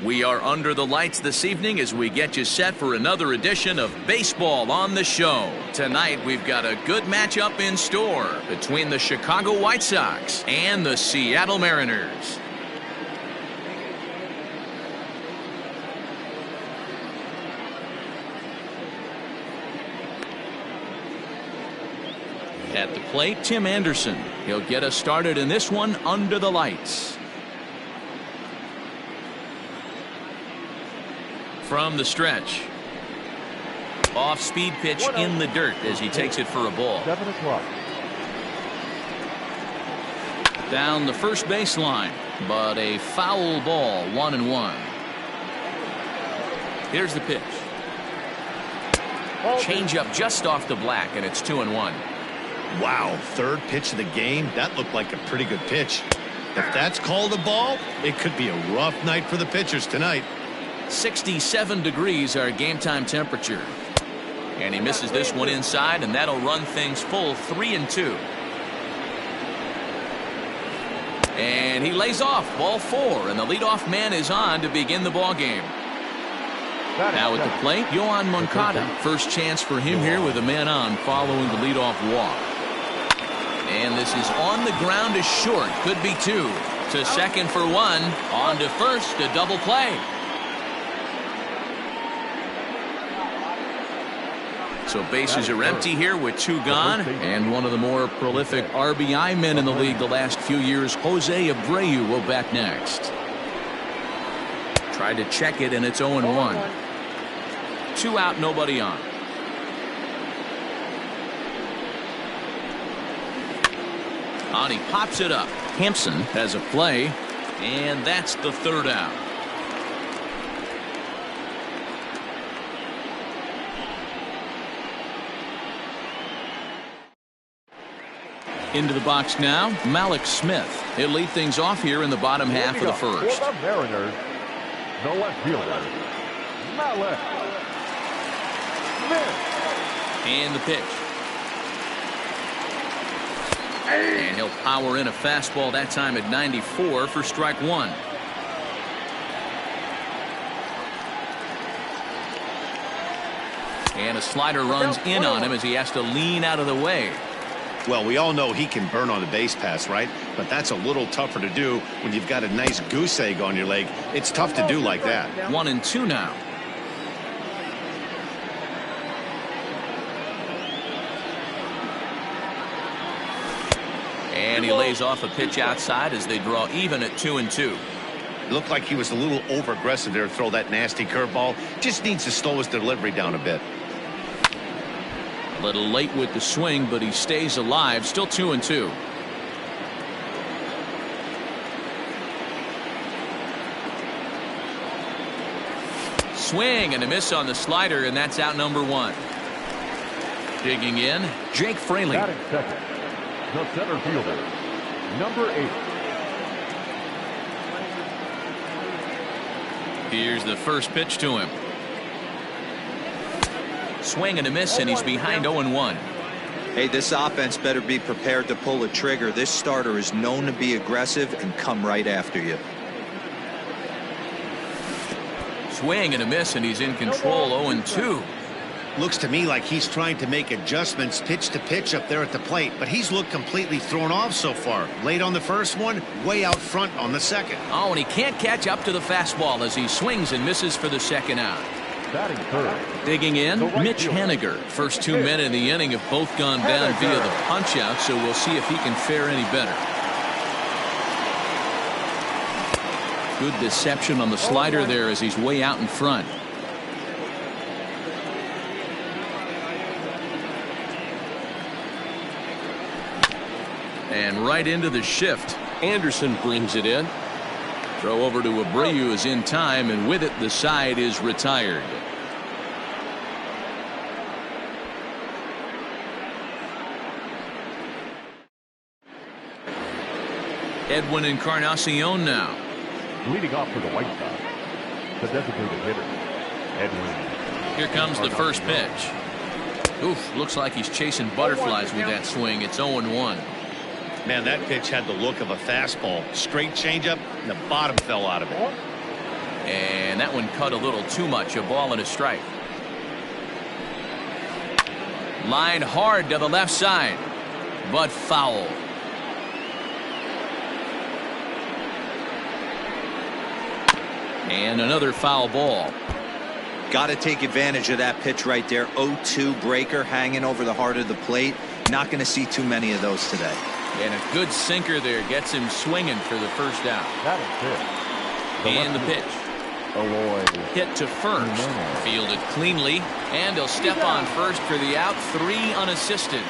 We are under the lights this evening as we get you set for another edition of Baseball on the Show. Tonight we've got a good matchup in store between the Chicago White Sox and the Seattle Mariners. At the plate, Tim Anderson. He'll get us started in this one under the lights. From the stretch. Off-speed pitch in the dirt as he takes it for a ball. 7 o'clock. Down the first baseline, but a foul ball, 1-1. Here's the pitch. Change-up just off the black, and it's 2-1. Wow, third pitch of the game. That looked like a pretty good pitch. If that's called a ball, it could be a rough night for the pitchers tonight. 67 degrees our game time temperature. And he misses this one inside, and that'll run things full 3-2. And he lays off ball 4, and the leadoff man is on to begin the ball game. Now at the plate, Yohan Moncada. First chance for him here with a man on following the leadoff walk. And this is on the ground is short. Could be 2. To second for 1. On to first, a double play. So bases are empty here with 2 gone. And one of the more prolific RBI men in the league the last few years, Jose Abreu, will bat next. Tried to check it, and it's 0-1. 2 out, nobody on. On he pops it up. Hampson has a play, and that's the 3rd out. Into the box now, Malik Smith. He'll lead things off here in the bottom half of the first. For the Mariners, the left fielder, Malik Smith. And the pitch. And he'll power in a fastball that time at 94 for strike 1. And a slider runs in on him as he has to lean out of the way. Well, we all know he can burn on a base pass, right? But that's a little tougher to do when you've got a nice goose egg on your leg. It's tough to do like that. 1-2 now. And he lays off a pitch outside as they draw even at 2-2. Looked like he was a little over-aggressive there to throw that nasty curveball. Just needs to slow his delivery down a bit. A little late with the swing, but he stays alive. Still 2-2. Swing and a miss on the slider, and that's out number 1. Digging in, Jake Fraley. Batting second, the center fielder, number 8. Here's the first pitch to him. Swing and a miss, and he's behind 0-1. Hey, this offense better be prepared to pull a trigger. This starter is known to be aggressive and come right after you. Swing and a miss, and he's in control. 0-2. Looks to me like he's trying to make adjustments pitch to pitch up there at the plate, but he's looked completely thrown off so far. Late on the first one, way out front on the second. Oh, and he can't catch up to the fastball as he swings and misses for the 2nd out. Batting third. Digging in, Mitch Haniger. First 2 men in the inning have both gone down via the punch-out, so we'll see if he can fare any better. Good deception on the slider there as he's way out in front. And right into the shift. Anderson brings it in. Throw over to Abreu is in time, and with it the side is retired. Edwin Encarnacion now. Leading off for the White Sox, the designated hitter, Edwin. Here comes the first pitch. Oof, looks like he's chasing butterflies with that swing. It's 0-1. Man, that pitch had the look of a fastball. Straight changeup, and the bottom fell out of it. And that one cut a little too much. A ball and a strike. Line hard to the left side, but foul. And another foul ball. Got to take advantage of that pitch right there. 0-2 breaker hanging over the heart of the plate. Not going to see too many of those today. And a good sinker there gets him swinging for the first out. That is it. And the pitch. Hit to first. Fielded cleanly. And he'll step on first for the out. 3 unassisted.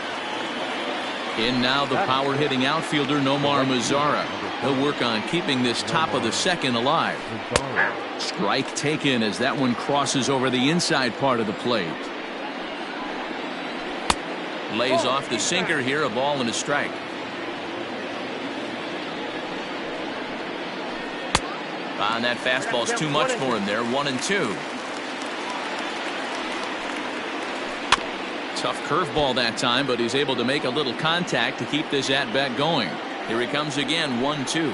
In now the power hitting outfielder Nomar Mazara. He'll work on keeping this top of the second alive. Strike taken as that one crosses over the inside part of the plate. Lays off the sinker here. A ball and a strike. And that fastball's too much for him there. 1-2. Tough curveball that time, but he's able to make a little contact to keep this at-bat going. Here he comes again. 1-2.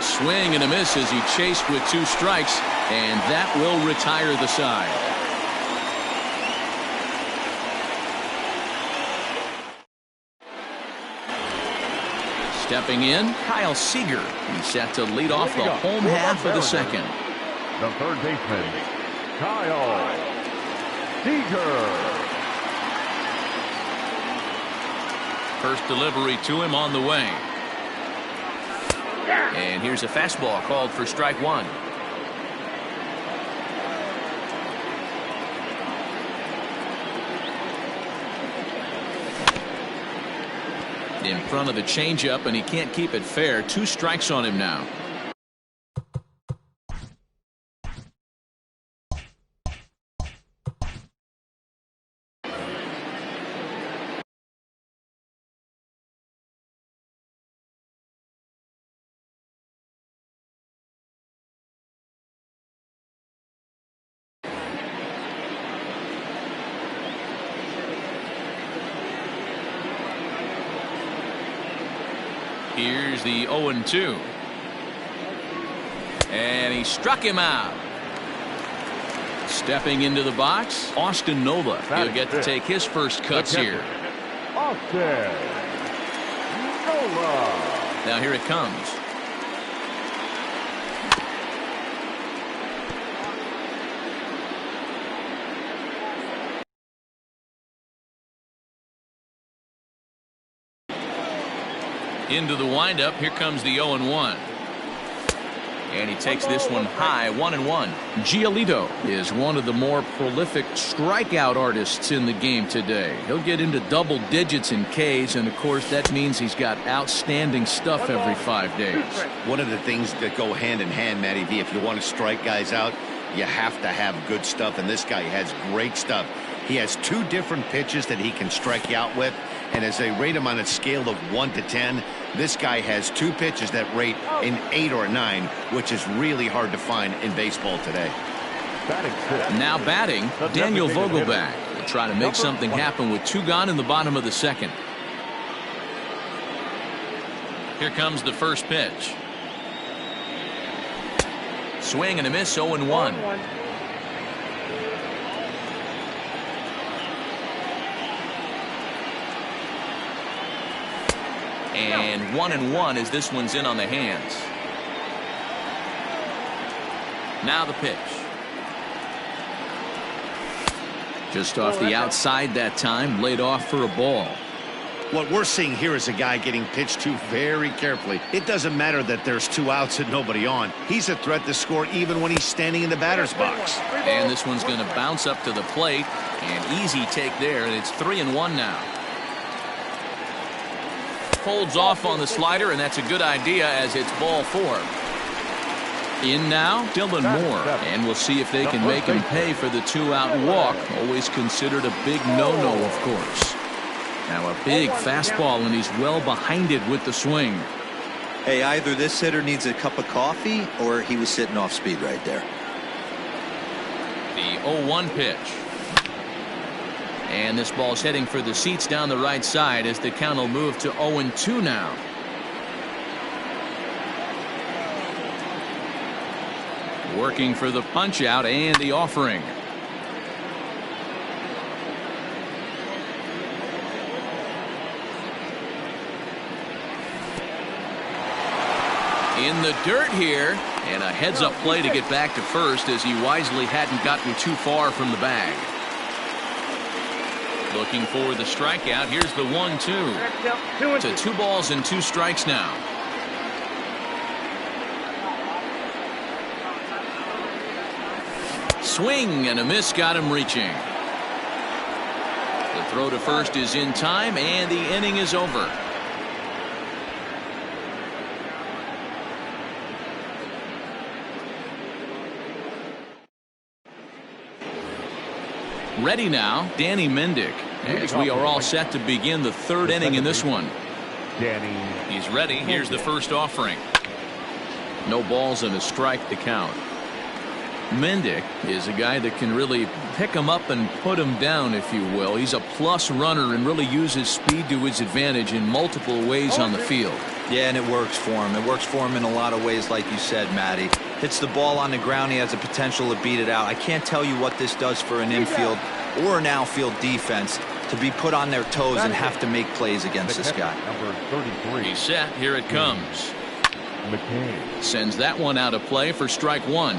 Swing and a miss as he chased with 2 strikes, and that will retire the side. Stepping in, Kyle Seager. He's set to lead off the home half of the second. The third baseman, Kyle Seager. First delivery to him on the way. And here's a fastball called for strike 1. In front of the changeup, and he can't keep it fair. 2 strikes on him now. Here's the 0-2. And he struck him out. Stepping into the box, Austin Nova. He'll get to take his first cuts here. Austin Nova. Now here it comes. Into the windup. Here comes the 0-1. And he takes this one high. 1-1. Giolito is one of the more prolific strikeout artists in the game today. He'll get into double digits in Ks, and of course that means he's got outstanding stuff every 5 days. One of the things that go hand in hand, Matty V, if you want to strike guys out, you have to have good stuff, and this guy has great stuff. He has 2 different pitches that he can strike you out with. And as they rate him on a scale of 1 to 10, this guy has 2 pitches that rate an 8 or a 9, which is really hard to find in baseball today. Now batting, Daniel Vogelback will try to make something happen with 2 gone in the bottom of the second. Here comes the first pitch. Swing and a miss. 0-1. And 1-1 as this one's in on the hands. Now the pitch. Just off the outside that time, laid off for a ball. What we're seeing here is a guy getting pitched to very carefully. It doesn't matter that there's 2 outs and nobody on. He's a threat to score even when he's standing in the batter's box. And this one's going to bounce up to the plate. An easy take there, and it's 3-1 now. Holds off on the slider, and that's a good idea as it's ball 4. In now, Dylan Moore, and we'll see if they can make him pay for the 2-out walk. Always considered a big no-no, of course. Now a big fastball, and he's well behind it with the swing. Hey, either this hitter needs a cup of coffee or he was sitting off speed right there. The 0-1 pitch. And this ball's heading for the seats down the right side as the count will move to 0-2 now. Working for the punch out and the offering. In the dirt here, and a heads-up play to get back to first as he wisely hadn't gotten too far from the bag. Looking for the strikeout. Here's the 1-2. To 2 balls and 2 strikes now. Swing and a miss got him reaching. The throw to first is in time, and the inning is over. Ready now, Danny Mendick, as we are all set to begin the 3rd inning in this one. He's ready. Here's the first offering. No balls and a strike to count. Mendick is a guy that can really pick him up and put him down, if you will. He's a plus runner and really uses speed to his advantage in multiple ways on the field. Yeah, and it works for him. It works for him in a lot of ways, like you said, Matty. Hits the ball on the ground. He has the potential to beat it out. I can't tell you what this does for an infield or an outfield defense to be put on their toes and have to make plays against this guy. Number 33. He's set. Here it comes. McCain. Sends that one out of play for strike 1.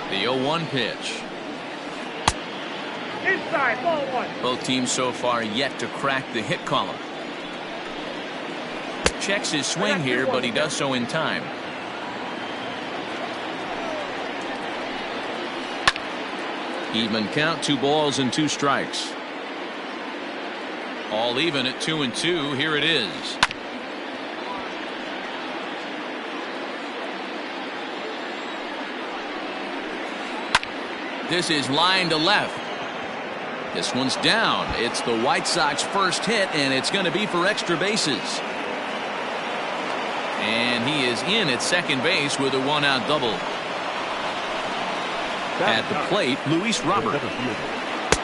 The 0-1 pitch. Inside, ball 1. Both teams so far yet to crack the hit column. Checks his swing here, but he does so in time. Even count, 2 balls and 2 strikes. All even at 2-2. Here it is. This is line to left. This one's down. It's the White Sox first hit, and it's going to be for extra bases. And he is in at second base with a 1-out double. At the plate, Luis Robert.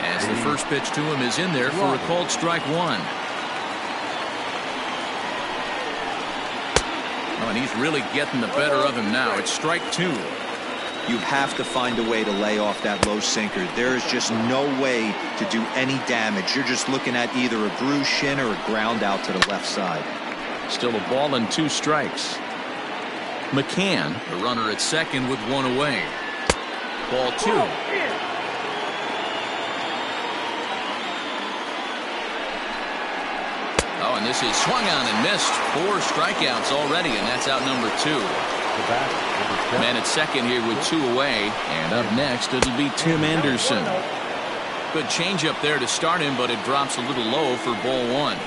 As the first pitch to him is in there for a called strike 1. Oh, and he's really getting the better of him now. It's strike 2. You have to find a way to lay off that low sinker. There is just no way to do any damage. You're just looking at either a bruised shin or a ground out to the left side. Still a ball and 2 strikes. McCann, the runner at second with 1 away. Ball 2. Oh, and this is swung on and missed. 4 strikeouts already, and that's out number 2. Man at second here with 2 away, and up next it'll be Tim Anderson. Good changeup there to start him, but it drops a little low for ball 1.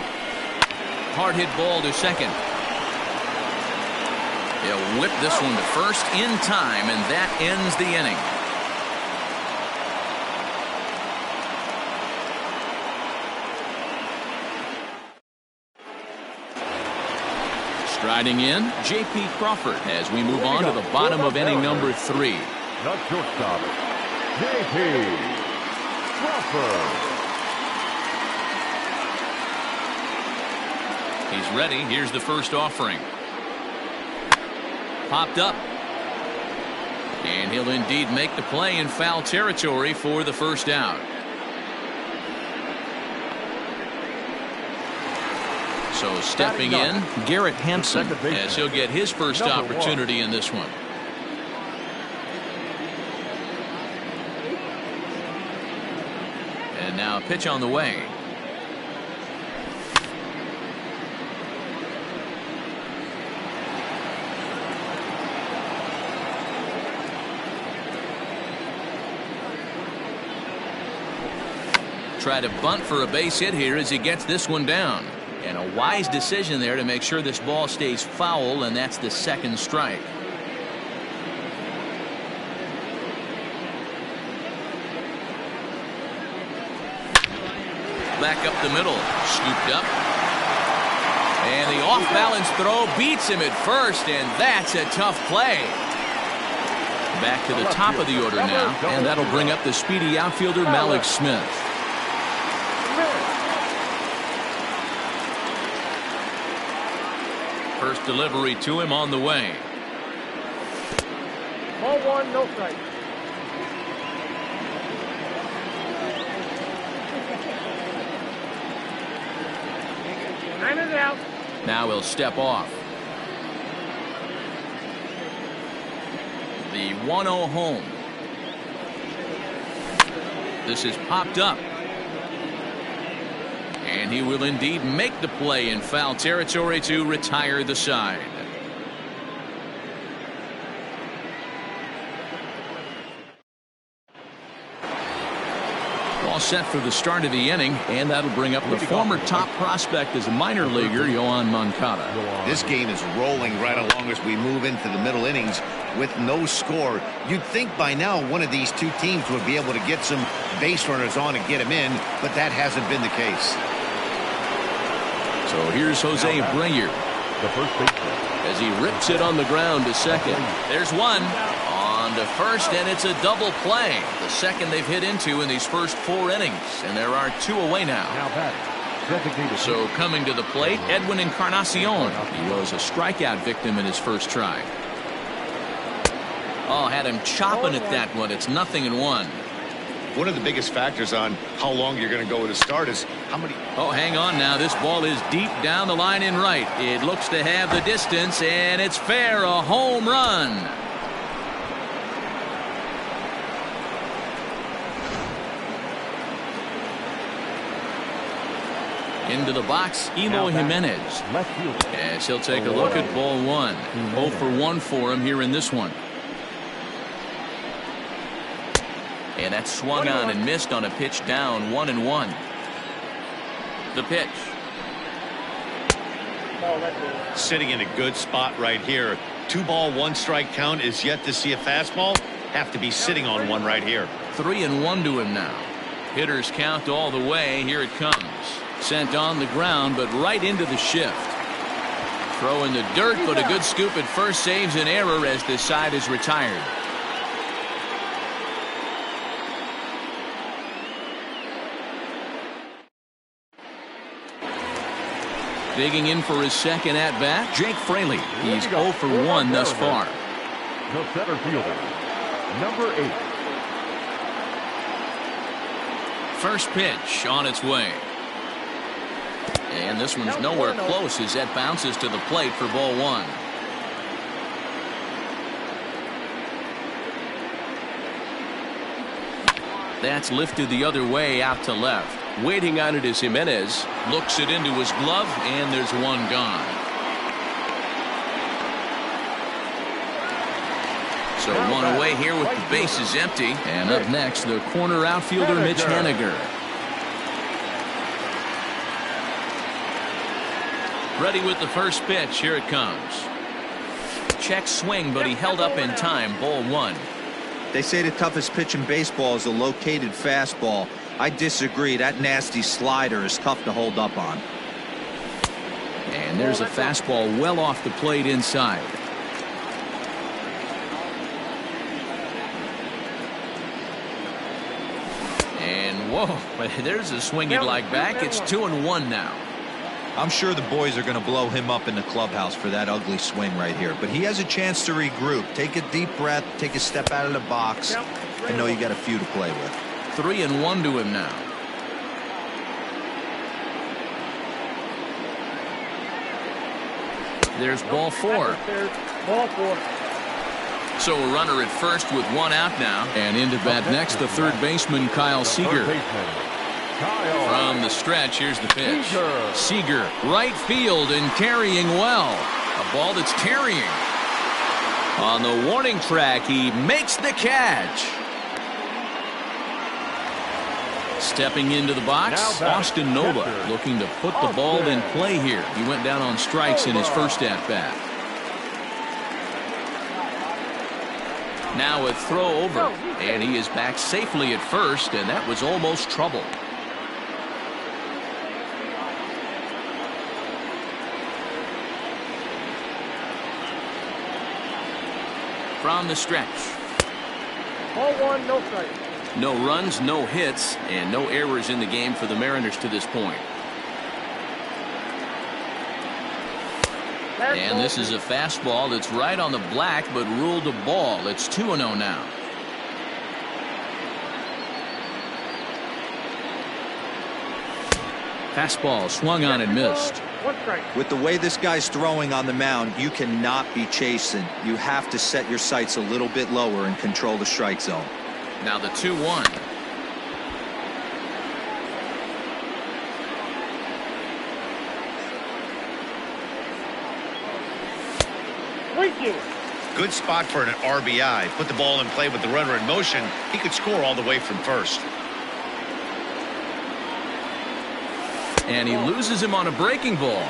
Hard hit ball to second. He'll whip this one to first in time, and that ends the inning. Striding in, J.P. Crawford as we move on to the bottom of inning number 3. Not shortstop, J.P. Crawford. He's ready. Here's the first offering. Popped up. And he'll indeed make the play in foul territory for the first out. So stepping in, Garrett Hampson, as he'll get his first opportunity in this one. And now a pitch on the way. Try to bunt for a base hit here as he gets this one down. And a wise decision there to make sure this ball stays foul, and that's the second strike. back up the middle. Scooped up. And the off-balance throw beats him at first, and that's a tough play. Back to the top of the order now, and that'll bring up the speedy outfielder Malik Smith. First delivery to him on the way. Ball one, no strike. Nine is out. Now he'll step off. The 1-0 home. This is popped up. And he will indeed make the play in foul territory to retire the side. All set for the start of the inning, and that'll bring up the former top prospect as a minor leaguer, Yoan Moncada. This game is rolling right along as we move into the middle innings with no score. You'd think by now one of these two teams would be able to get some base runners on and get them in, but that hasn't been the case. So here's Jose Breyer The first baseman. as he rips it on the ground to second. There's one. On to first, and it's a double play. The second they've hit into in these first 4 innings, and there are 2 away now. Now batting. Designated. So coming to the plate, Edwin Encarnacion. He was a strikeout victim in his first try. Oh, had him chopping at that one. It's 0-1. One of the biggest factors on how long you're going to go with a start is how many. Oh, hang on now. This ball is deep down the line in right. It looks to have the distance, and it's fair. A home run. Into the box, Eloy Jimenez. Left field. As he'll take a look at ball 1. 0 for 1 for him here in this one. And that swung on and missed on a pitch down, 1-1. The pitch. Sitting in a good spot right here. 2 ball, 1 strike count is yet to see a fastball. Have to be sitting on one right here. 3-1 to him now. Hitters count all the way. Here it comes. Sent on the ground, but right into the shift. Throw in the dirt, but a good scoop at first saves an error as this side is retired. Digging in for his second at-bat, Jake Fraley. He's 0 for 1 thus far. The center fielder, number 8. First pitch on its way. And this one's nowhere close as that bounces to the plate for ball 1. That's lifted the other way out to left. Waiting on it is Jimenez. Looks it into his glove, and there's one gone. So one away here with the bases empty. And up next, the corner outfielder, Mitch Haniger. Ready with the first pitch. Here it comes. Check swing, but he held up in time. Ball 1. They say the toughest pitch in baseball is a located fastball. I disagree. That nasty slider is tough to hold up on. And there's a fastball well off the plate inside. And whoa, there's a swing he'd like back. It's 2-1 now. I'm sure the boys are going to blow him up in the clubhouse for that ugly swing right here. But he has a chance to regroup. Take a deep breath. Take a step out of the box. I know you got a few to play with. 3-1 to him now. There's ball 4. Ball 4. So a runner at first with 1 out now. And into bat next, the third baseman, Kyle Seager. From the stretch, here's the pitch. Seager, right field and carrying well. A ball that's carrying. On the warning track, he makes the catch. Stepping into the box, Austin Nola looking to put the ball in play here. He went down on strikes in his first at-bat. Now a throw over, and he is back safely at first, and that was almost trouble. from the stretch. Ball one, no strike. No runs, no hits, and no errors in the game for the Mariners to this point. And this is a fastball that's right on the black, but ruled a ball. It's 2-0 now. Fastball swung on and missed. One strike. With the way this guy's throwing on the mound, you cannot be chasing. You have to set your sights a little bit lower and control the strike zone. Now the 2-1. Thank you. Good spot for an RBI. Put the ball in play with the runner in motion. He could score all the way from first. And he loses him on a breaking ball.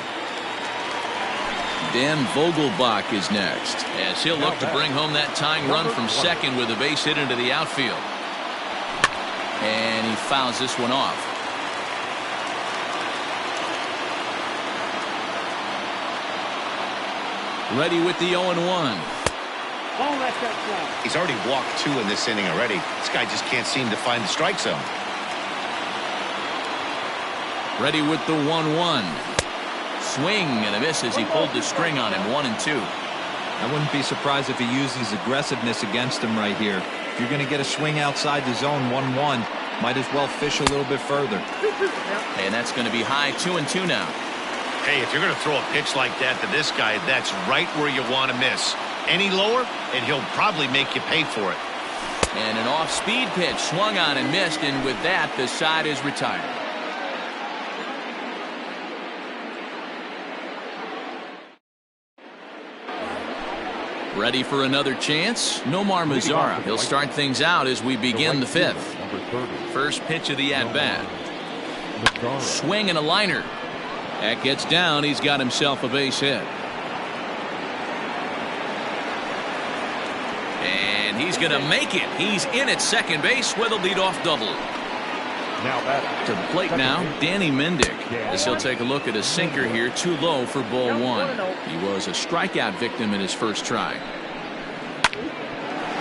Dan Vogelbach is next, as he'll look to bring home that tying run from second with a base hit into the outfield. And he fouls this one off. Ready with the 0-1. Ball left that strike. He's already walked 2 in this inning already. This guy just can't seem to find the strike zone. Ready with the 1-1. Swing and a miss as he pulled the string on him. 1-2. I wouldn't be surprised if he uses aggressiveness against him right here. If you're going to get a swing outside the zone 1-1, might as well fish a little bit further. And that's going to be high. 2-2 now. Hey, if you're going to throw a pitch like that to this guy, that's right where you want to miss. Any lower, and he'll probably make you pay for it. And an off-speed pitch swung on and missed, and with that, the side is retired. Ready for another chance? Nomar Mazara. He'll start things out as we begin the 5th. First pitch of the at-bat. Swing and a liner. That gets down. He's got himself a base hit. And he's going to make it. He's in at second base with a leadoff double. To the plate now, Danny Mendick, as he'll take a look at a sinker here, too low for ball 1. He was a strikeout victim in his first try.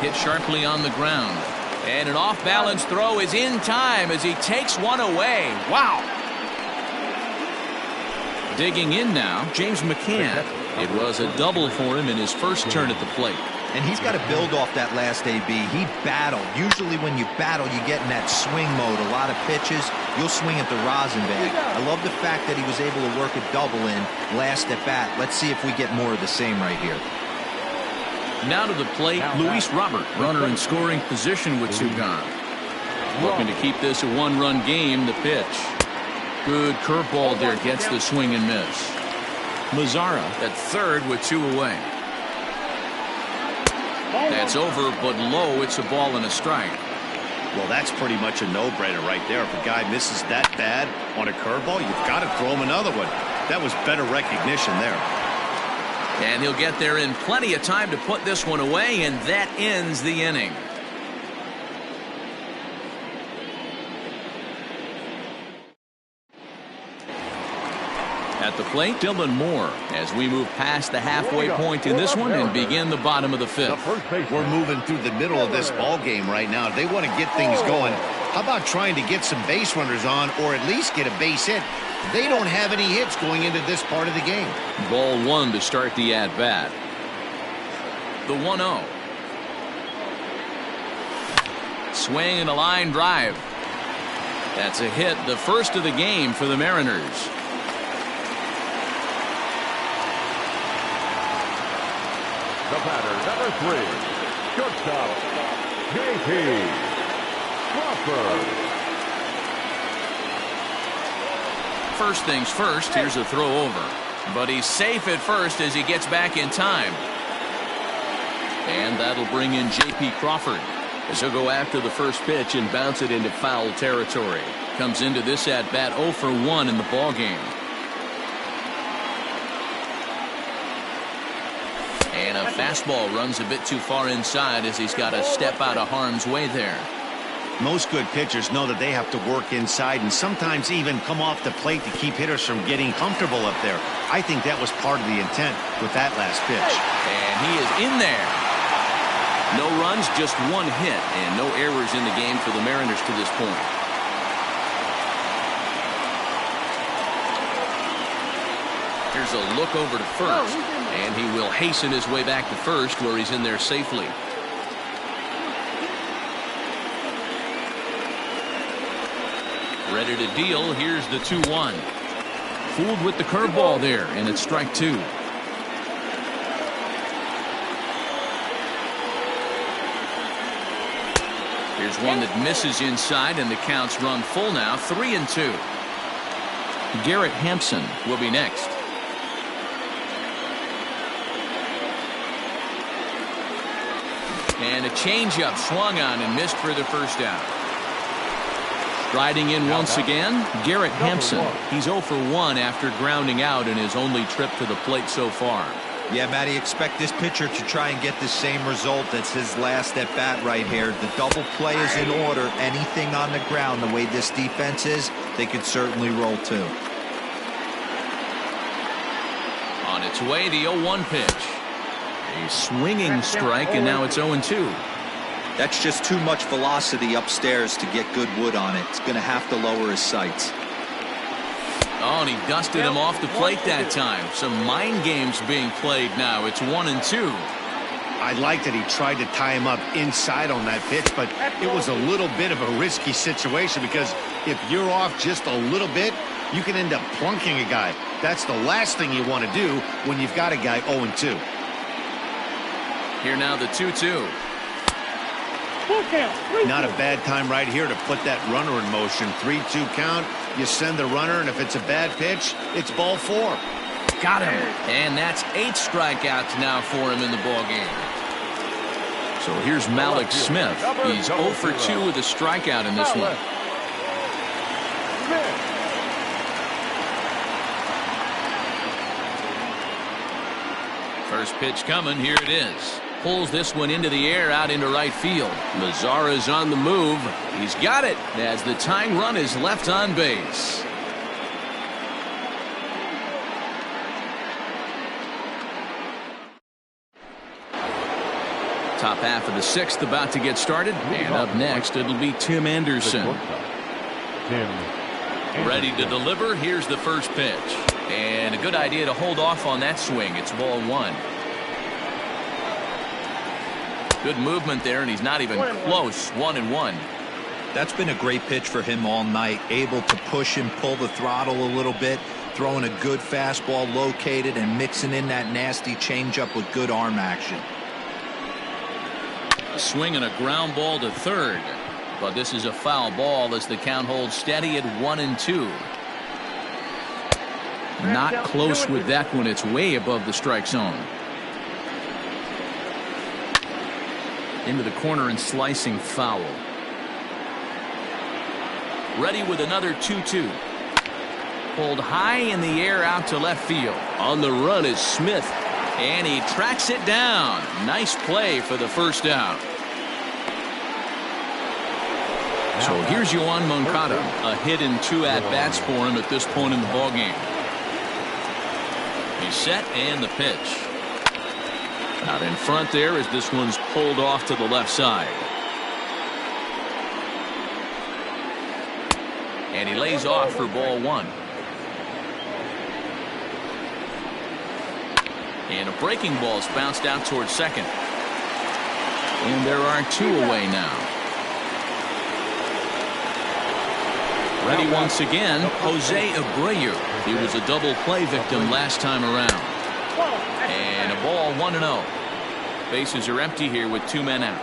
Hit sharply on the ground. And an off-balance throw is in time as he takes one away. Wow! Digging in now, James McCann. It was a double for him in his first turn at the plate. And he's got to build off that last AB. He battled. Usually when you battle, you get in that swing mode. A lot of pitches, you'll swing at the rosin bag. I love the fact that he was able to work a double in last at bat. Let's see if we get more of the same right here. Now to the plate, Luis Robert, runner in scoring position with 2 gone. Looking to keep this a 1-run game. The pitch. Good curveball there, gets the swing and miss. Mazara at third with 2 away. That's over, but low. It's a ball and a strike. Well, that's pretty much a no-brainer right there. If a guy misses that bad on a curveball, you've got to throw him another one. That was better recognition there. And he'll get there in plenty of time to put this one away, and that ends the inning. At the plate, Dylan Moore, as we move past the halfway point in this one and begin the bottom of the 5th. We're moving through the middle of this ball game right now. If they want to get things going, how about trying to get some base runners on, or at least get a base hit? They don't have any hits going into this part of the game. Ball 1 to start the at-bat. The 1-0. Swing and a line drive. That's a hit, the first of the game for the Mariners. The batter, number 3, shortstop, J.P. Crawford. First things first, here's a throw over. But he's safe at first as he gets back in time. And that'll bring in J.P. Crawford, as he'll go after the first pitch and bounce it into foul territory. Comes into this at-bat 0 for 1 in the ballgame. And a fastball runs a bit too far inside as he's got to step out of harm's way there. Most good pitchers know that they have to work inside and sometimes even come off the plate to keep hitters from getting comfortable up there. I think that was part of the intent with that last pitch. And he is in there. No runs, just one hit, and no errors in the game for the Mariners to this point. Here's a look over to first, and he will hasten his way back to first, where he's in there safely. Ready to deal. Here's the 2-1. Fooled with the curveball there, and it's strike two. Here's one that misses inside, and the count's run full now, 3-2. Garrett Hampson will be next. And a changeup swung on and missed for the first out. Striding in once again, Garrett Hampson. He's 0 for 1 after grounding out in his only trip to the plate so far. Yeah, Matty, expect this pitcher to try and get the same result. That's his last at bat right here. The double play is in order. Anything on the ground, the way this defense is, they could certainly roll too. On its way, the 0-1 pitch. A swinging strike, and now it's 0-2. That's just too much velocity upstairs to get good wood on it. It's going to have to lower his sights. Oh, and he dusted him off the plate that time. Some mind games being played now. It's 1-2. I like that he tried to tie him up inside on that pitch, but it was a little bit of a risky situation because if you're off just a little bit, you can end up plunking a guy. That's the last thing you want to do when you've got a guy 0-2. Here now the 2-2. Not a bad time right here to put that runner in motion. 3-2 count. You send the runner, and if it's a bad pitch, it's ball 4. Got him. And that's 8 strikeouts now for him in the ball game. So here's Malik Smith. He's 0 for 2 with a strikeout in this one. First pitch coming. Here it is. Pulls this one into the air out into right field. Mazara's on the move. He's got it as the tying run is left on base. Top half of the 6th about to get started, and up next it'll be Tim Anderson. Ready to deliver. Here's the first pitch, and a good idea to hold off on that swing. It's ball 1. Good movement there, and he's not even close. 1-1. That's been a great pitch for him all night. Able to push and pull the throttle a little bit, throwing a good fastball located and mixing in that nasty changeup with good arm action. A swing and a ground ball to third, but this is a foul ball as the count holds steady at 1-2. Not close with that one. It's way above the strike zone. Into the corner and slicing foul. Ready with another 2-2. Pulled high in the air out to left field. On the run is Smith, and he tracks it down. Nice play for the first out. So here's Yoan Moncada. A hit and 2 at-bats for him at this point in the ballgame. He's set, and the pitch. Out in front there as this one's pulled off to the left side. And he lays off for ball 1. And a breaking ball's bounced out towards second. And there are 2 away now. Ready once again, Jose Abreu. He was a double play victim last time around. And a ball 1-0. Bases are empty here with 2 men out.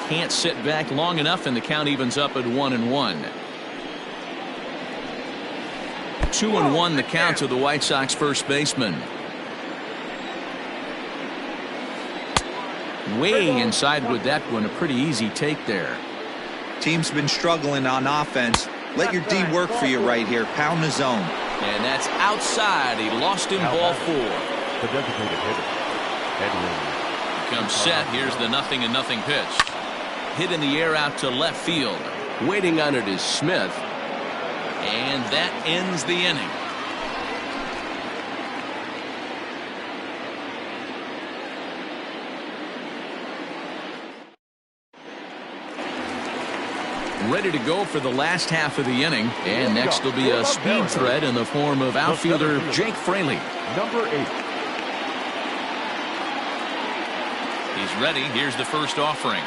Can't sit back long enough, and the count evens up at 1-1. 2-1 the count to the White Sox first baseman. Way inside with that one. A pretty easy take there. Team's been struggling on offense. Let your D work for you right here. Pound the zone. And that's outside. He lost him, ball 4. The designated hitter. Comes set. Here's the 0-0 pitch. Hit in the air out to left field. Waiting on it is Smith. And that ends the inning. ready to go for the last half of the inning. And next will be a speed threat in the form of outfielder Jake Fraley. Number 8. He's ready. Here's the first offering.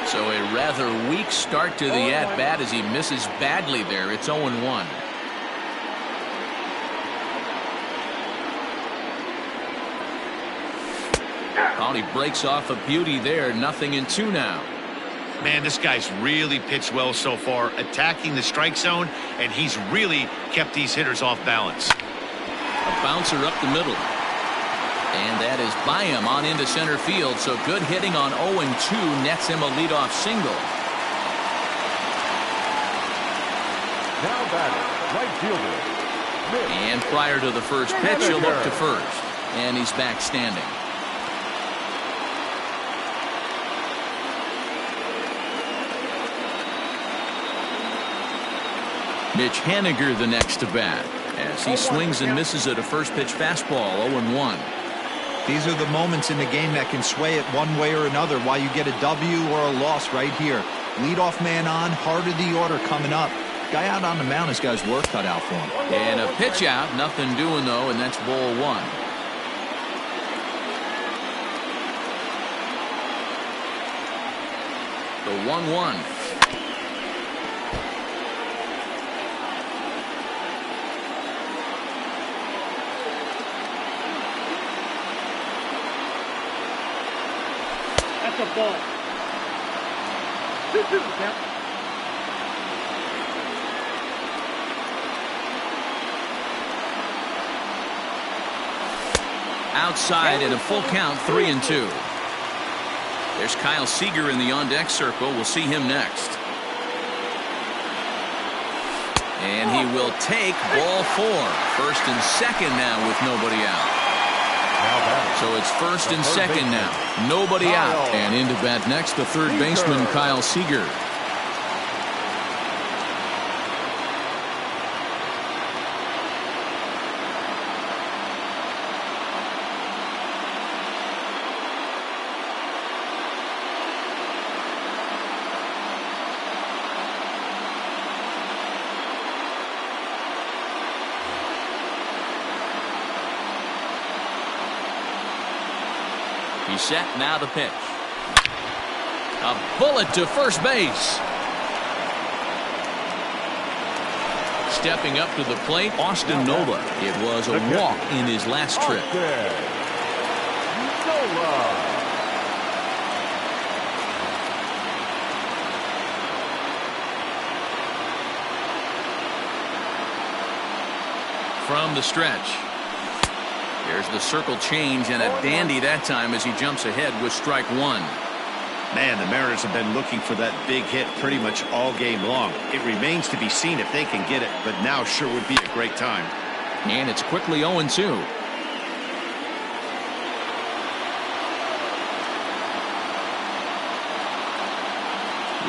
So a rather weak start to the at-bat as he misses badly there. It's 0-1. Oh, he breaks off a beauty there. 0-2 now. Man, this guy's really pitched well so far, attacking the strike zone, and he's really kept these hitters off balance. A bouncer up the middle. And that is by him on into center field. So good hitting on 0-2 nets him a leadoff single. Now batting, right fielder. And prior to the first pitch, he'll look to first. And he's back standing. Mitch Haniger the next to bat as he swings and misses at a first pitch fastball. 0-1. These are the moments in the game that can sway it one way or another, why you get a W or a loss right here. Leadoff man on, heart of the order coming up. Guy out on the mound has got his work cut out for him. And a pitch out, nothing doing though, and that's ball 1. The 1-1. That's a ball. 2-2 count. Outside in a full count, 3-2. There's Kyle Seager in the on-deck circle. We'll see him next. And he will take ball 4. First and second now with nobody out. So it's first and second now. Nobody out. And into bat next, the third baseman, Kyle Seager. He's set, now the pitch. A bullet to first base. Stepping up to the plate, Austin Nola. It was a walk in his last trip. From the stretch. There's the circle change, and a dandy that time as he jumps ahead with strike 1. Man, the Mariners have been looking for that big hit pretty much all game long. It remains to be seen if they can get it, but now sure would be a great time. And it's quickly 0-2.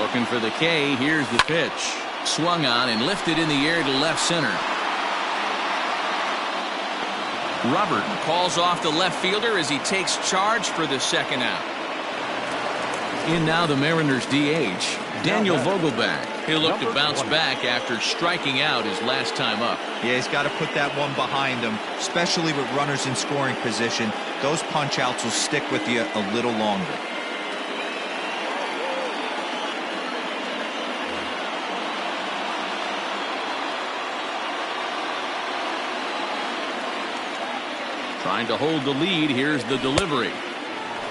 Looking for the K. Here's the pitch. Swung on and lifted in the air to left center. Robert calls off the left fielder as he takes charge for the second out. In now the Mariners DH, Daniel Vogelbach. He'll look to bounce back after striking out his last time up. Yeah, he's got to put that one behind him, especially with runners in scoring position. Those punch outs will stick with you a little longer. Trying to hold the lead. Here's the delivery.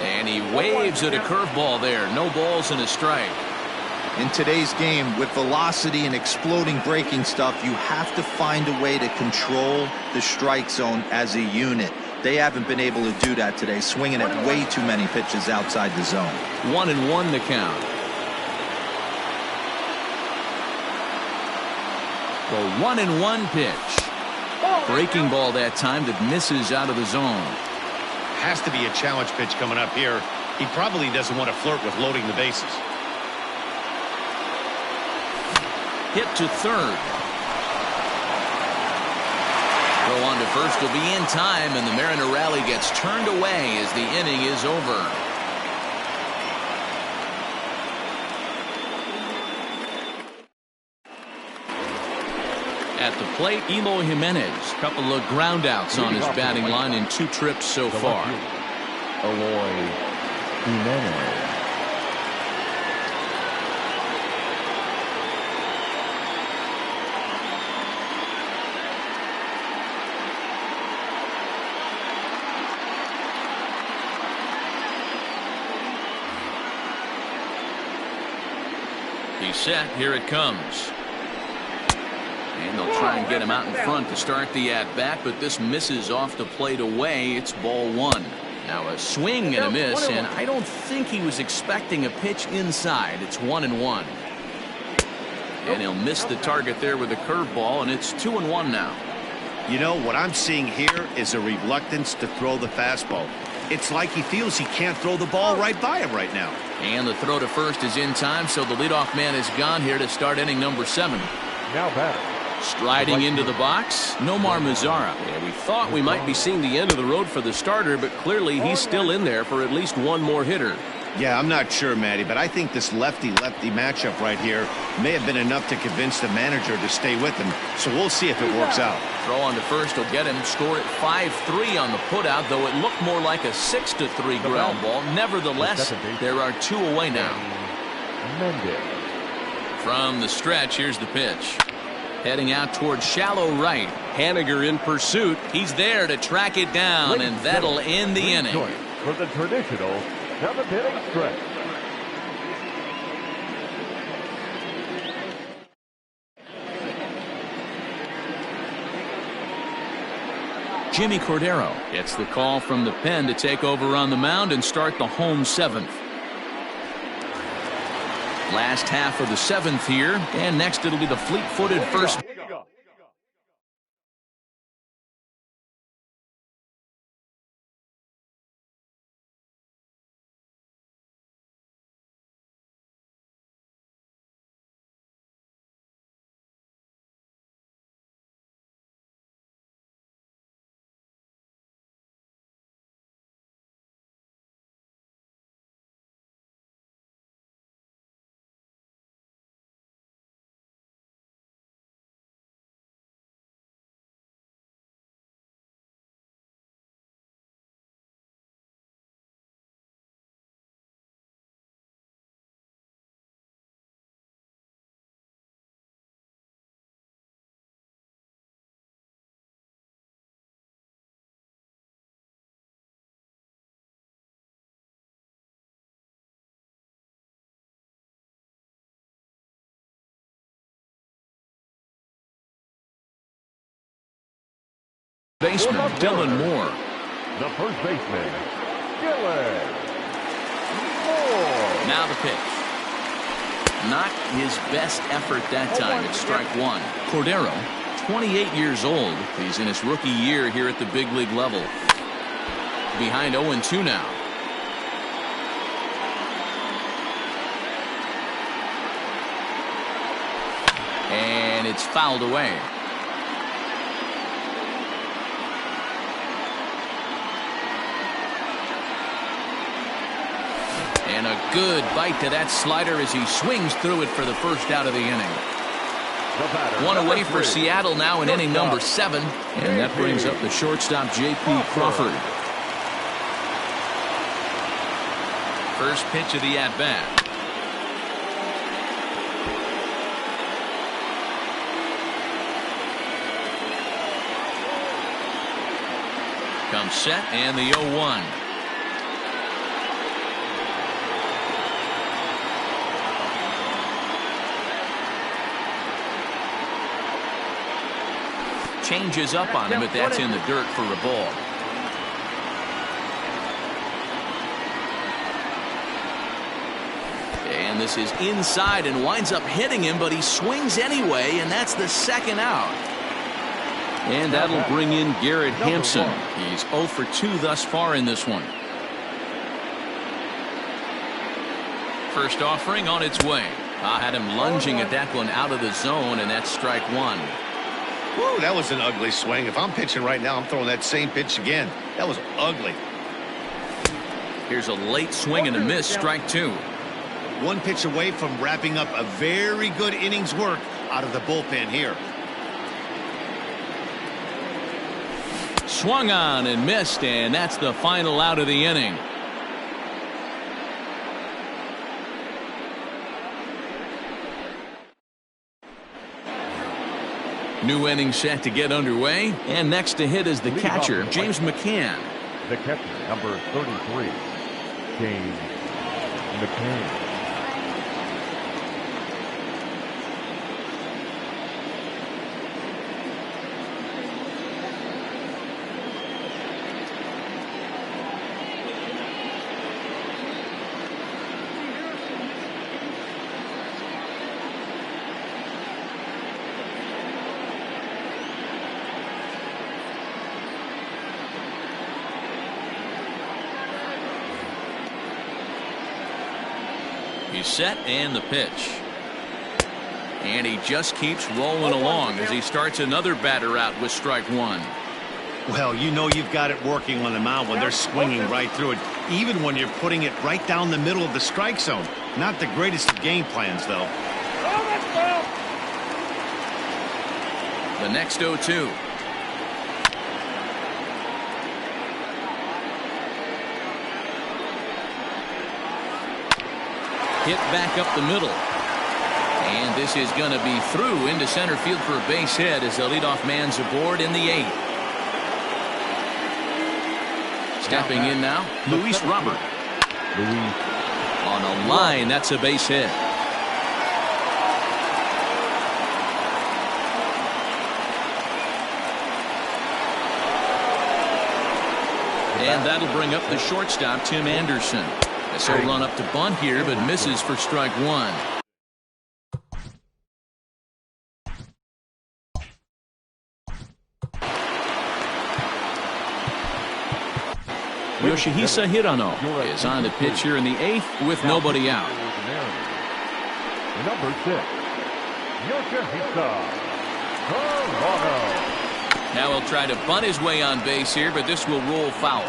And he waves at a curveball there. No balls and a strike. In today's game, with velocity and exploding breaking stuff, you have to find a way to control the strike zone as a unit. They haven't been able to do that today, swinging at way too many pitches outside the zone. 1-1 to count. The 1-1 pitch. Breaking ball that time that misses out of the zone. Has to be a challenge pitch coming up here. He probably doesn't want to flirt with loading the bases. Hit to third. Throw on to first will be in time, and the Mariner rally gets turned away as the inning is over. At the plate, Eloy Jimenez. Couple of ground outs on his batting line in 2 trips so far. Eloy Jimenez. He's set. Here it comes. And they'll try and get him out in front to start the at-bat, but this misses off the plate away. It's ball 1. Now a swing and a miss, and I don't think he was expecting a pitch inside. It's 1-1. And he'll miss the target there with a curveball, and it's 2-1 now. You know, what I'm seeing here is a reluctance to throw the fastball. It's like he feels he can't throw the ball right by him right now. And the throw to first is in time, so the leadoff man is gone here to start inning number 7. Now batter. Striding into the box, Nomar Mazara. Yeah, we thought we might be seeing the end of the road for the starter, but clearly he's still in there for at least one more hitter. Yeah, I'm not sure, Matty, but I think this lefty-lefty matchup right here may have been enough to convince the manager to stay with him. So we'll see if it works out. Throw on to first will get him. Score at 5-3 on the putout, though it looked more like a 6-3 ground ball. Nevertheless, there are 2 away now. From the stretch, here's the pitch. Heading out towards shallow right. Haniger in pursuit. He's there to track it down, and that'll end the inning. For the traditional 7th inning stretch. Jimmy Cordero gets the call from the pen to take over on the mound and start the home 7th. Last half of the 7th here, and next it'll be the fleet-footed first. Baseman Dylan Moore. The first baseman, Dylan Moore. Now the pitch. Not his best effort that time. It's strike 1. Cordero, 28 years old. He's in his rookie year here at the big league level. Behind 0-2 now. And it's fouled away. And a good bite to that slider as he swings through it for the first out of the inning. One away for Seattle now in inning number 7. And that brings up the shortstop, J.P. Crawford. First pitch of the at-bat. Comes set and the 0-1. Changes up on him, but that's in the dirt for a ball. And this is inside and winds up hitting him, but he swings anyway, and that's the 2nd out. And that'll bring in Garrett Hampson. He's 0 for 2 thus far in this one. First offering on its way. I had him lunging at that one out of the zone, and that's strike 1. Woo, that was an ugly swing. If I'm pitching right now, I'm throwing that same pitch again. That was ugly. Here's a late swing and a miss, strike 2. One pitch away from wrapping up a very good innings work out of the bullpen here. Swung on and missed, and that's the final out of the inning. New inning set to get underway, and next to hit is the catcher, James McCann. The catcher, number 33, James McCann. He's set, and the pitch. And he just keeps rolling along as he starts another batter out with strike one. Well, you know you've got it working on the mound when they're swinging right through it, even when you're putting it right down the middle of the strike zone. Not the greatest of game plans, though. The next 0-2. Hit back up the middle. And this is going to be through into center field for a base hit as the leadoff man's aboard in the 8th. Stepping in now, Luis Robert. On a line, that's a base hit. And that'll bring up the shortstop, Tim Anderson. So run up to bunt here, but misses for strike one. Yoshihisa Hirano is on the pitch here in the 8th with nobody out. Number 6, Yoshihisa Hirano. Now he'll try to bunt his way on base here, but this will roll foul.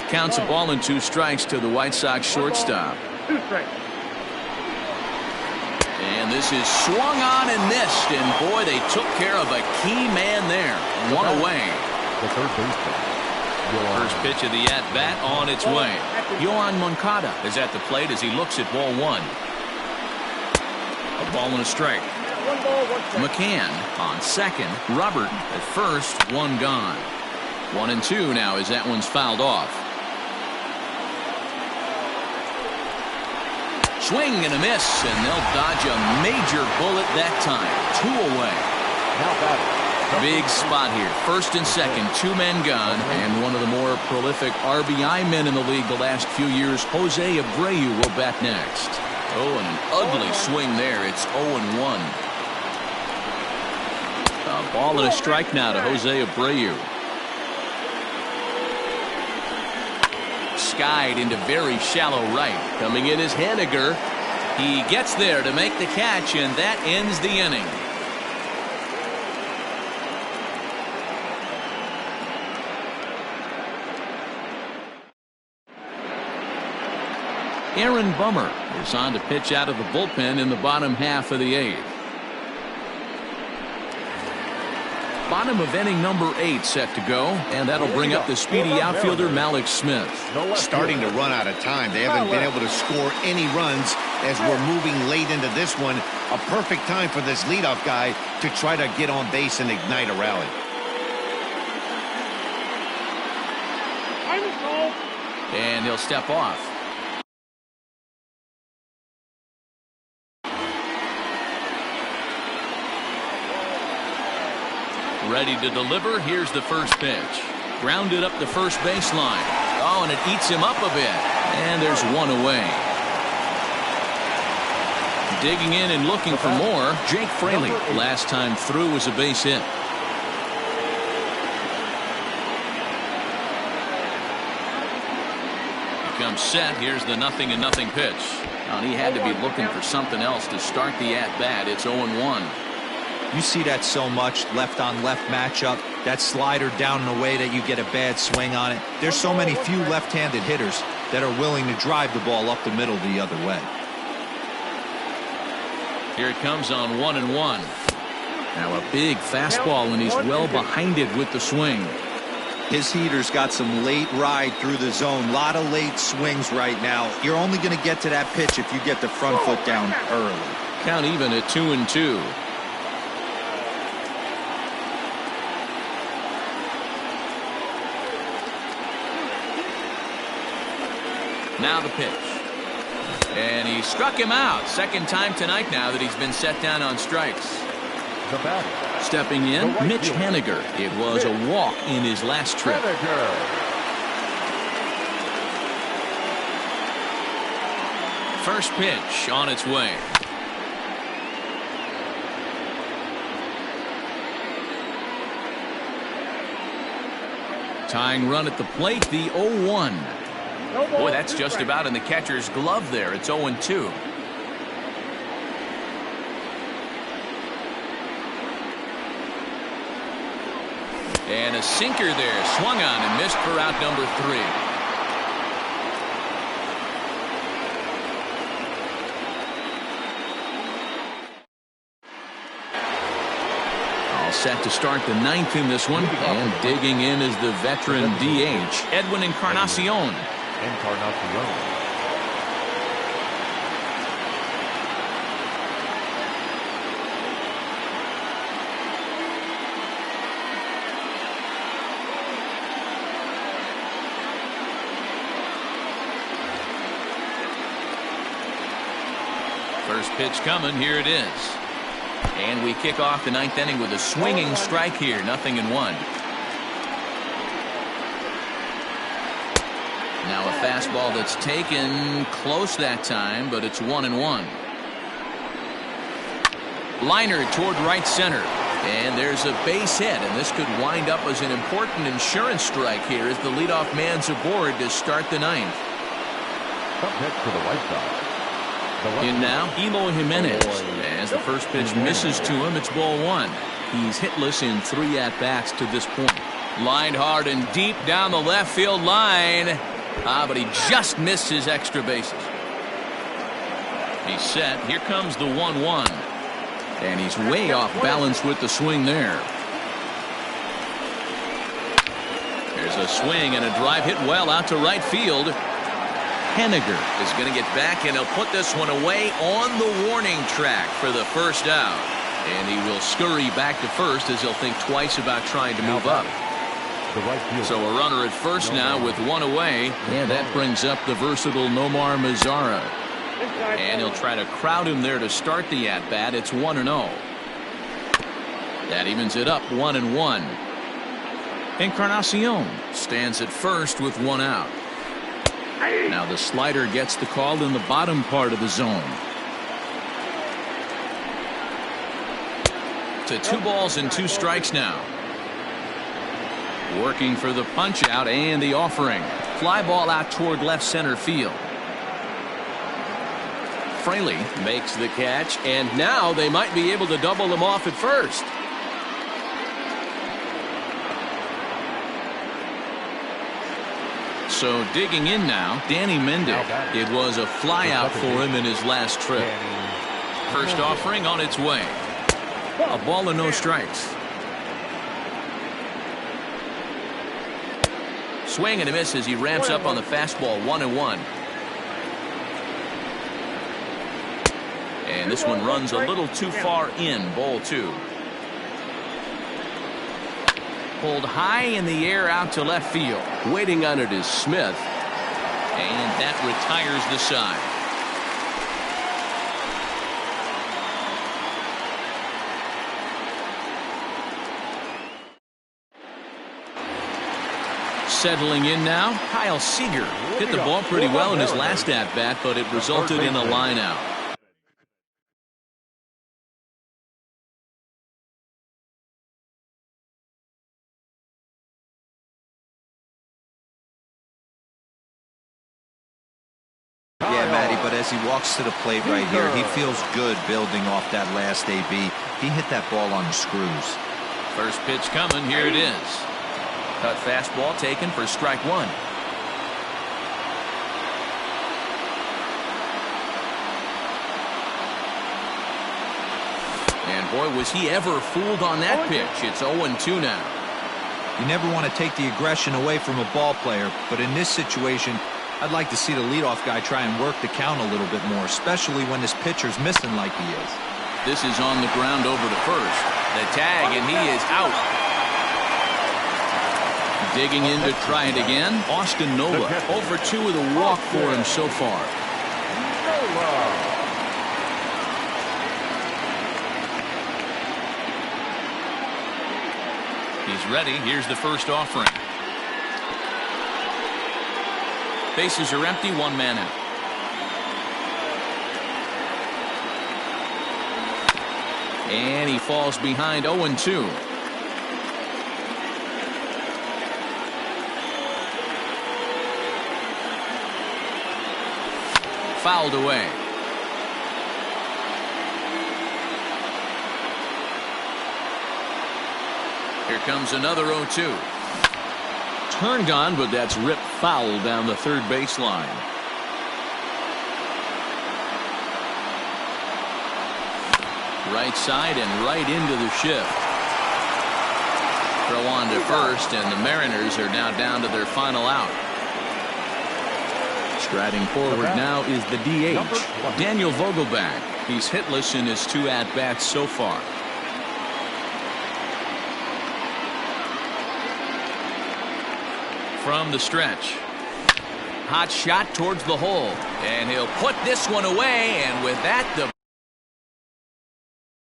Counts a ball and 2 strikes to the White Sox shortstop. 2 strikes. And this is swung on and missed, and boy, they took care of a key man there. One away. The third baseman. First pitch of the at-bat on its way. Yohan Moncada is at the plate as he looks at ball 1. A ball and a strike. 1 ball, 1 strike. McCann on second. Robert at first. 1 gone. 1-2 now as that one's fouled off. Swing and a miss, and they'll dodge a major bullet that time. 2 away. Big spot here. First and second, 2 men gone, and one of the more prolific RBI men in the league the last few years, Jose Abreu, will bat next. Oh, and an ugly swing there. It's 0-1. A ball and a strike now to Jose Abreu. Skied into very shallow right. Coming in is Haniger. He gets there to make the catch, and that ends the inning. Aaron Bummer is on to pitch out of the bullpen in the bottom half of the 8th. Bottom of inning number 8 set to go, and that'll bring up the speedy outfielder Malik Smith. Starting to run out of time. They haven't been able to score any runs as we're moving late into this one. A perfect time for this leadoff guy to try to get on base and ignite a rally. And he'll step off. Ready to deliver. Here's the first pitch. Grounded up the first baseline. Oh, and it eats him up a bit. And there's 1 away. Digging in and looking for more, Jake Fraley. Last time through was a base hit. He comes set. Here's the 0-0 pitch. And he had to be looking for something else to start the at-bat. It's 0-1. You see that so much, left on left matchup, that slider down in a way that you get a bad swing on it. There's so many few left-handed hitters that are willing to drive the ball up the middle the other way. Here it comes on 1-1. Now a big fastball, and he's well behind it with the swing. His heater's got some late ride through the zone. A lot of late swings right now. You're only going to get to that pitch if you get the front foot down early. Count even at 2-2. Now the pitch. And he struck him out. Second time tonight now that he's been set down on strikes. The batter. Stepping in, Mitch Haniger. It was a walk in his last trip. First pitch on its way. Tying run at the plate, the 0-1. Boy, that's just about in the catcher's glove there. It's 0-2. And a sinker there, swung on and missed for out number 3. All set to start the 9th in this one, and digging in is the veteran DH, Edwin Encarnacion. First pitch coming, here it is. And we kick off the 9th inning with a swinging strike here, 0-1. Now a fastball that's taken close that time, but it's 1-1. Liner toward right center. And there's a base hit, and this could wind up as an important insurance strike here as the leadoff man's aboard to start the 9th. Up next for the White Sox. In now, Eloy Jimenez. As the first pitch misses to him, it's ball 1. He's hitless in 3 at-bats to this point. Lined hard and deep down the left field line. But he just missed his extra bases. He's set. Here comes the 1-1. And he's way off balance with the swing there. There's a swing and a drive hit well out to right field. Haniger is going to get back, and he'll put this one away on the warning track for the first out. And he will scurry back to first as he'll think twice about trying to move up. So a runner at first now with 1 away. And that brings up the versatile Nomar Mazara. And he'll try to crowd him there to start the at-bat. It's 1-0. That evens it up, 1-1. Encarnacion stands at first with 1 out. Now the slider gets the call in the bottom part of the zone. To 2 balls and 2 strikes now. Working for the punch out and the offering. Fly ball out toward left center field. Fraley makes the catch, and now they might be able to double them off at first. So digging in now, Danny Mendick. It was a fly out for him in his last trip. First offering on its way. A ball and no strikes. Swing and a miss as he ramps up on the fastball, 1-1. And this one runs a little too far in, ball 2. Pulled high in the air out to left field. Waiting on it is Smith. And that retires the side. Settling in now, Kyle Seager. Hit the ball pretty well in his last at-bat, but it resulted in a line out. Yeah, Matty, but as he walks to the plate right here, he feels good building off that last AB. He hit that ball on the screws. First pitch coming, here it is. Cut fastball taken for strike 1. And boy, was he ever fooled on that pitch. It's 0-2 now. You never want to take the aggression away from a ball player, but in this situation, I'd like to see the leadoff guy try and work the count a little bit more, especially when this pitcher's missing like he is. This is on the ground over to first. The tag, and he is out. Digging in to try it again. Austin Nola, 0-for-2 with a walk for him so far. He's ready. Here's the first offering. Bases are empty, one man out. And he falls behind 0-2. Fouled away. Here comes another 0-2. Turned on, but that's ripped foul down the third baseline. Right side and right into the shift. Throw on to first, and the Mariners are now down to their final out. Striding forward now is the DH, Daniel Vogelbach. He's hitless in his 2 at-bats so far. From the stretch. Hot shot towards the hole. And he'll put this one away, and with that, the